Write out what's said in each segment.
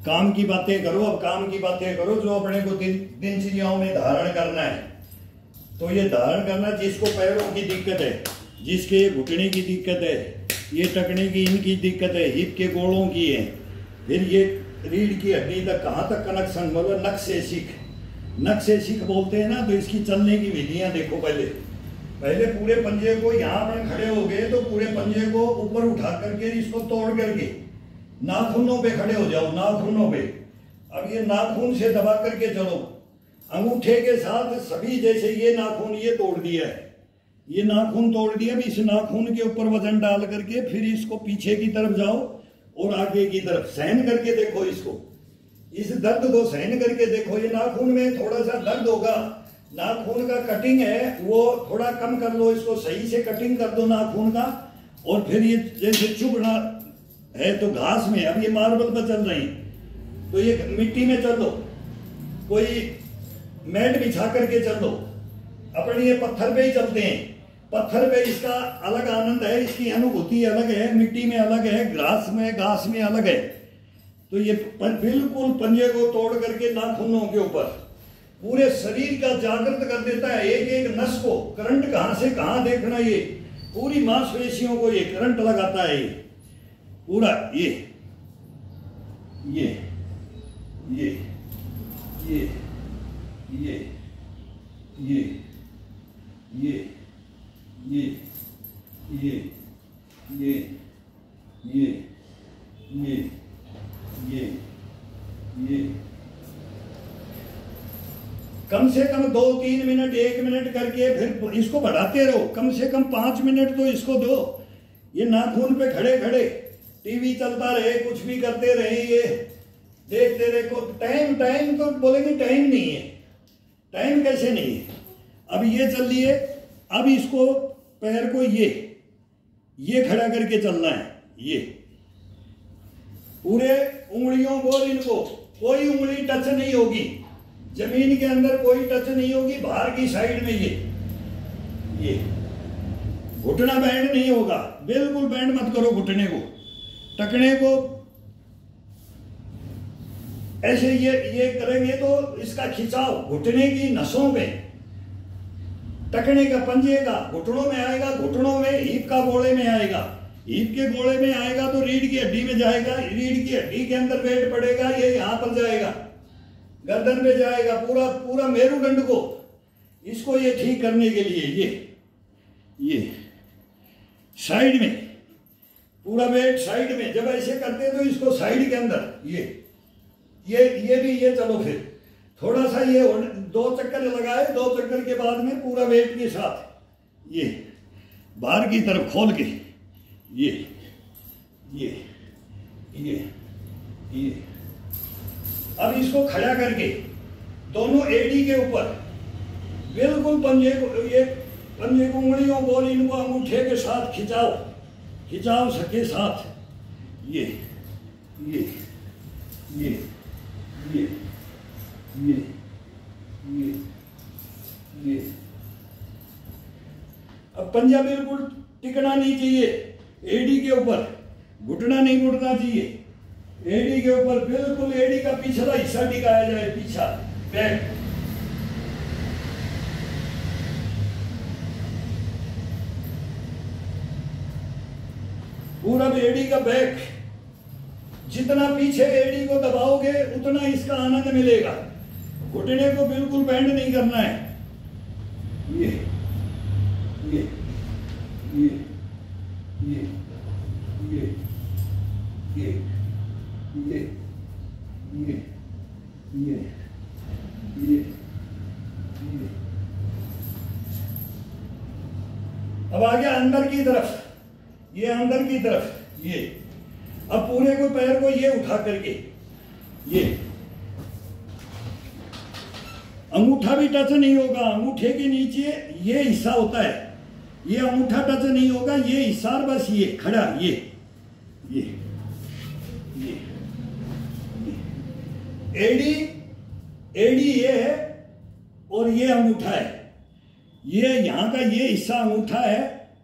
काम की बातें करो। अब काम की बातें करो जो अपने को दिनचर्याओं में धारण करना है। तो ये धारण करना, जिसको पैरों की दिक्कत है, जिसके घुटने की दिक्कत है, ये टकने की इनकी दिक्कत है, हिप के गोलों की है, फिर ये रीढ़ की हड्डी तक कहाँ तक कनेक्शन, मतलब नक से शिख बोलते हैं ना। तो इसकी चलने की विधियां देखो। पहले पूरे पंजे को यहाँ पर खड़े हो गए तो पूरे पंजे को ऊपर उठा करके इसको तोड़ करके नाखूनों पे खड़े हो जाओ, नाखूनों पे। अब ये नाखून से दबा करके चलो, अंगूठे के साथ सभी। जैसे ये नाखून ये तोड़ दिया है, ये नाखून तोड़ दिया। अब इस नाखून के ऊपर वजन डाल करके फिर इसको पीछे की तरफ जाओ और आगे की तरफ सहन करके देखो। इसको, इस दर्द को सहन करके देखो। ये नाखून में थोड़ा सा दर्द होगा, नाखून का कटिंग है वो थोड़ा कम कर लो, इसको सही से कटिंग कर दो नाखून का। और फिर ये जैसे चुभना है तो घास में, अब ये मार्बल पर चल रही तो ये मिट्टी में चल लो, कोई मैट बिछा करके चल लो। अपने ये पत्थर पे ही चलते हैं, पत्थर पे इसका अलग आनंद है, इसकी अनुभूति अलग है, मिट्टी में अलग है, घास में अलग है। तो ये बिल्कुल पंजे को तोड़ करके नाखूनों के ऊपर पूरे शरीर का जागृत कर देता है। एक एक नस को करंट कहां से कहां देखना, ये पूरी मांसपेशियों को ये करंट लगाता है। ये पूरा ये ये ये ये ये ये ये ये ये ये ये ये ये कम से कम 2-3 मिनट 1 मिनट करके फिर इसको बढ़ाते रहो। कम से कम 5 मिनट तो इसको दो। ये नाखून पे खड़े खड़े टीवी चलता रहे, कुछ भी करते रहे, ये देखते रहे। टाइम तो बोलेंगे टाइम नहीं है, टाइम कैसे नहीं है। अब ये चल लिए, अब इसको पैर को ये खड़ा करके चलना है। ये पूरे उंगलियों को, इनको कोई उंगली टच नहीं होगी, जमीन के अंदर कोई टच नहीं होगी, बाहर की साइड में ये घुटना बैंड नहीं होगा, बिल्कुल बैंड मत करो घुटने को, टकने को। ऐसे ये करेंगे तो इसका खिंचाव घुटने की नसों में, टकने का पंजे का घुटनों में आएगा, घुटनों में हिप का गोले में आएगा, हिप के गोले में आएगा तो रीढ़ की हड्डी में जाएगा, रीढ़ की हड्डी के अंदर वेट पड़ेगा, ये यहां पर जाएगा, गर्दन पे जाएगा, पूरा मेरुदंड को, इसको ये ठीक करने के लिए ये साइड में पूरा वेट साइड में। जब ऐसे करते हैं तो इसको साइड के अंदर ये भी ये चलो। फिर थोड़ा सा ये 2 चक्कर लगाए, 2 चक्कर के बाद में पूरा वेट के साथ ये बाहर की तरफ खोल के ये अब इसको खड़ा करके दोनों एडी के ऊपर बिल्कुल पंजे को उंगलियों को, इनको अंगूठे के साथ खिंचाव सके साथ ये अब पंजा बिल्कुल टिकना नहीं चाहिए, एडी के ऊपर घुटना नहीं मुड़ना चाहिए, एडी के ऊपर बिल्कुल एडी का पिछला हिस्सा टिकाया जाए, पीछा बैक। पूरा एडी का बैक, जितना पीछे एडी को दबाओगे उतना इसका आनंद मिलेगा। घुटने को बिल्कुल बैंड नहीं करना है। ये ये ये ये ये ये ये ये ये ये ये अब आ गया अंदर की तरफ, ये अंदर की तरफ ये। अब पूरे को पैर को ये उठा करके ये अंगूठा भी टच नहीं होगा, अंगूठे के नीचे ये हिस्सा होता है, ये अंगूठा टच नहीं होगा, ये हिस्सा बस ये खड़ा ये एडी ये है और ये अंगूठा है, ये यहां का ये हिस्सा अंगूठा है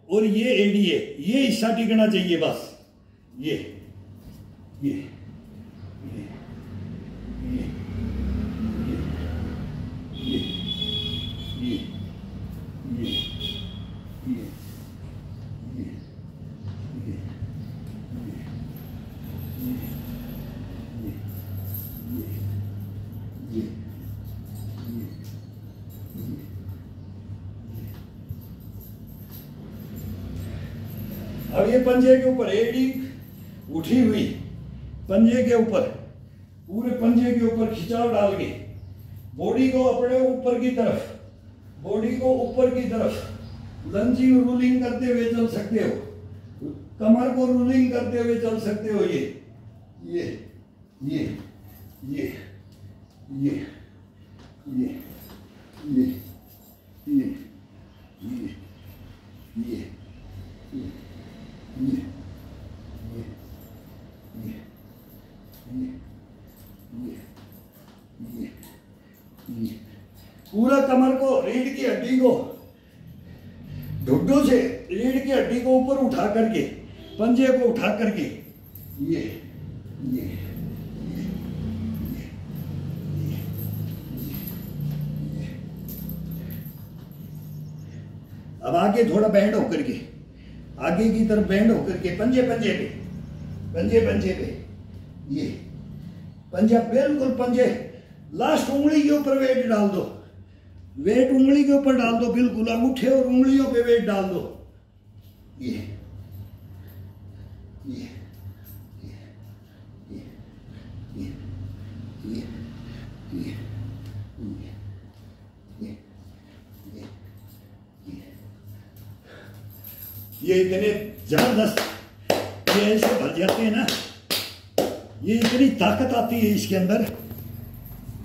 और ये एडी है, ये हिस्सा टिकना चाहिए बस। ये अब ये पंजे के ऊपर एड़ी उठी हुई, पंजे के ऊपर, पूरे पंजे के ऊपर खिंचाव डाल के बॉडी को अपने ऊपर की तरफ, बॉडी को ऊपर की तरफ लंजिंग रूलिंग करते हुए चल सकते हो, कमर को रूलिंग करते हुए चल सकते हो। ये ये ये ये ये ये ये ये ये ये पूरा कमर को, रीढ़ की हड्डी को, ढुड्डू से रीढ़ की हड्डी को ऊपर उठा करके, पंजे को उठा करके ये ये अब आगे थोड़ा बैंड होकर के, आगे की तरफ बैंड होकर के, पंजे पंजे पे, पंजे पंजे पे, ये पंजा बिल्कुल पंजे, लास्ट उंगली के ऊपर वेट डाल दो, वेट उंगली के ऊपर डाल दो, बिल्कुल अंगूठे और उंगलियों पे वेट डाल दो। ये ये ये ये ये ये ये ये ये ये इतने जबरदस्त, ये ऐसे भर जाते हैं ना, ये इतनी ताकत आती है इसके अंदर।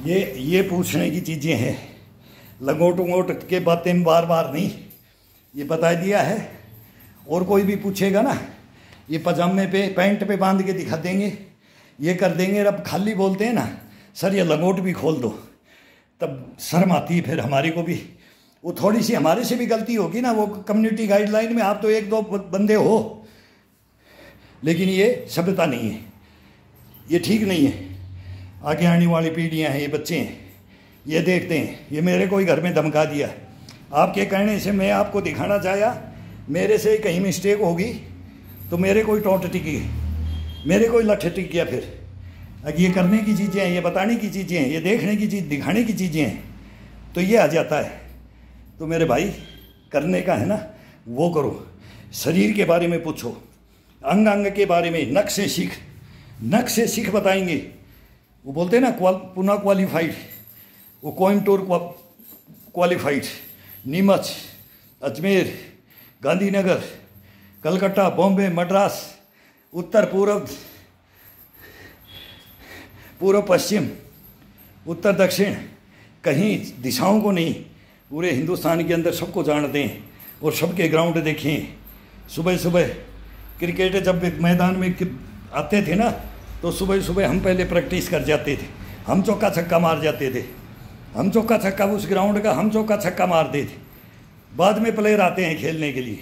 ये पूछने की चीजें हैं, लंगोट उंगोट के बातें बार बार नहीं, ये बता दिया है। और कोई भी पूछेगा ना, ये पजामे पे पैंट पे बांध के दिखा देंगे, ये कर देंगे। अब खाली बोलते हैं ना सर ये लंगोट भी खोल दो, तब शर्म आती है फिर हमारे को भी। वो थोड़ी सी हमारे से भी गलती होगी ना, वो कम्युनिटी गाइडलाइन में आप तो एक दो बंदे हो, लेकिन ये सभ्यता नहीं है, ये ठीक नहीं है। आगे आने वाली पीढ़ियाँ हैं, ये बच्चे हैं, ये देखते हैं। ये मेरे को ही घर में धमका दिया, आपके कहने से मैं आपको दिखाना चाहा, मेरे से कहीं मिस्टेक होगी तो मेरे को ही टोंट टिकी, मेरे को ही लठ टिक गया। फिर अब ये करने की चीज़ें हैं, ये बताने की चीज़ें हैं, ये देखने की चीज़, दिखाने की चीज़ें हैं, तो ये आ जाता है। तो मेरे भाई करने का है ना वो करो, शरीर के बारे में पूछो, अंग अंग के बारे में, नख से सीख, नख से सीख बताएंगे। वो बोलते हैं ना पुणे क्वालिफाइड, वो कोयम्बटूर क्वालिफाइड, नीमच, अजमेर, गांधीनगर, कलकत्ता, बॉम्बे, मद्रास, उत्तर पूर्व, पूर्व पश्चिम, उत्तर दक्षिण, कहीं दिशाओं को नहीं, पूरे हिंदुस्तान के अंदर सबको जानते हैं। और सबके ग्राउंड देखें, सुबह सुबह क्रिकेट जब मैदान में आते थे ना, तो सुबह सुबह हम पहले प्रैक्टिस कर जाते थे, हम चौका छक्का मार जाते थे, हम चौका छक्का, उस ग्राउंड का हम चौका छक्का मारते थे। बाद में प्लेयर आते हैं खेलने के लिए,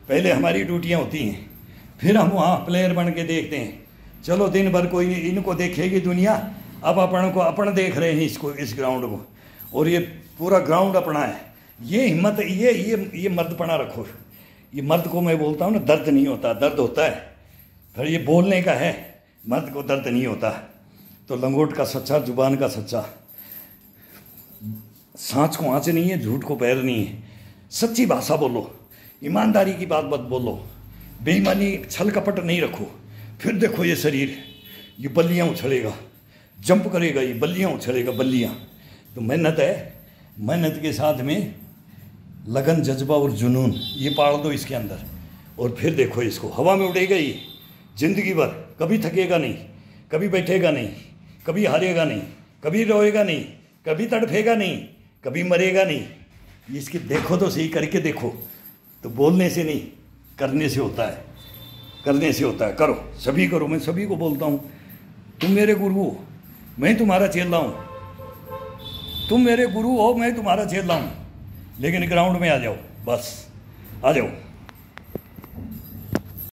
पहले हमारी ड्यूटियाँ होती हैं, फिर हम वहाँ प्लेयर बन के देखते हैं। चलो दिन भर कोई इनको देखेगी दुनिया, अब अपन देख रहे हैं इसको, इस ग्राउंड को, और ये पूरा ग्राउंड अपना है। ये हिम्मत, ये मर्दपना रखो। ये मर्द को मैं बोलता हूँ ना, दर्द नहीं होता, दर्द होता है, फिर ये बोलने का है, मर्द को दर्द नहीं होता। तो लंगोट का सच्चा, जुबान का सच्चा, सांच को आँच नहीं है, झूठ को पैर नहीं है, सच्ची भाषा बोलो, ईमानदारी की बात मत बोलो, बेईमानी छल कपट नहीं रखो। फिर देखो ये शरीर, ये बल्लियाँ उछलेगा, जंप करेगा, ये बल्लियाँ उछलेगा, बल्लियाँ। तो मेहनत है, मेहनत के साथ में लगन, जज्बा और जुनून, ये पाल दो इसके अंदर, और फिर देखो इसको, हवा में उड़ेगा ये जिंदगी भर, कभी थकेगा नहीं, कभी बैठेगा नहीं, कभी हारेगा नहीं, कभी रोएगा नहीं, कभी तड़फेगा नहीं, कभी मरेगा नहीं। इसकी देखो तो सही, करके देखो। तो बोलने से नहीं, करने से होता है, करने से होता है। करो, सभी करो। मैं सभी को बोलता हूँ, तुम मेरे गुरु हो, मैं तुम्हारा चेला हूँ, तुम मेरे गुरु हो, मैं तुम्हारा चेला हूँ, लेकिन ग्राउंड में आ जाओ, बस आ जाओ।